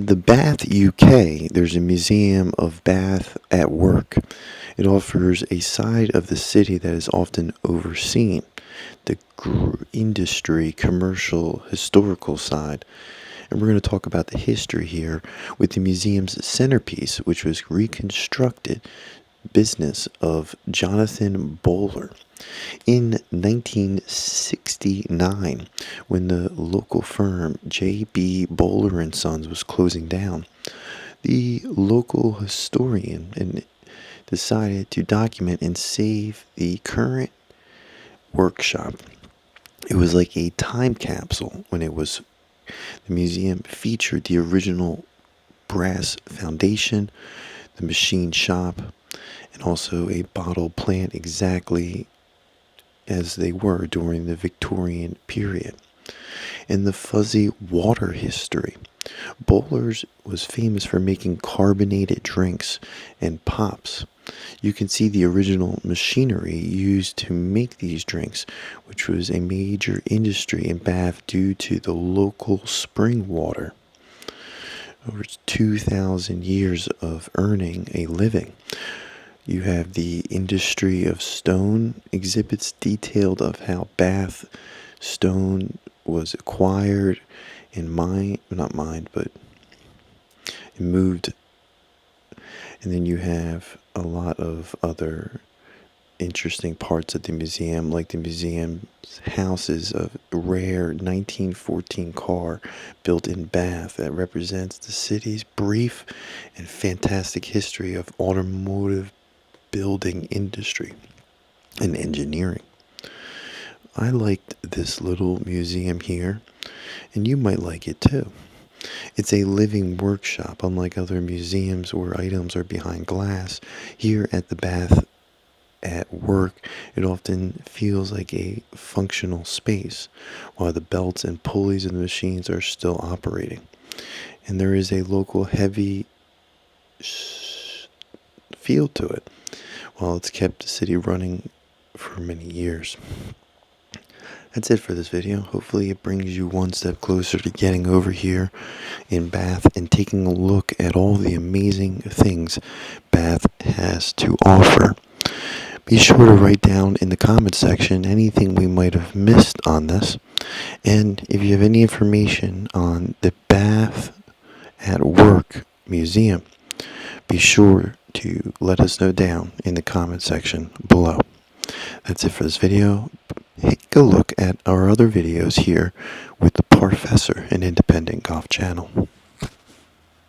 In the Bath, UK, there's a museum of Bath at work. It offers a side of the city that is often overseen, the industry, commercial, historical side. And we're going to talk about the history here with the museum's centerpiece, which was reconstructed business of Jonathan Bowler. In 1969, when the local firm J.B. Bowler and Sons was closing down, the local historian decided to document and save the current workshop. It was like a time capsule when the museum featured the original brass foundation, the machine shop, and also a bottle plant exactly as they were during the Victorian period. In the fuzzy water history, Bowler's was famous for making carbonated drinks and pops. You can see the original machinery used to make these drinks, which was a major industry in Bath due to the local spring water. Over 2,000 years of earning a living. You have the industry of stone exhibits detailed of how Bath stone was acquired and moved. And then you have a lot of other interesting parts of the museum, like the museum's houses of rare 1914 car built in Bath that represents the city's brief and fantastic history of automotive building industry and engineering. I liked this little museum here, and you might like it too. It's a living workshop, unlike other museums where items are behind glass. Here at the Bath at work, it often feels like a functional space, while the belts and pulleys of the machines are still operating. And there is a local heavy feel to it, while it's kept the city running for many years. That's it for this video. Hopefully it brings you one step closer to getting over here in Bath and taking a look at all the amazing things Bath has to offer. Be sure to write down in the comment section anything we might have missed on this. And if you have any information on the Bath at Work Museum, be sure to let us know down in the comment section below. That's it for this video. Take a look at our other videos here with the Professor, an independent golf channel.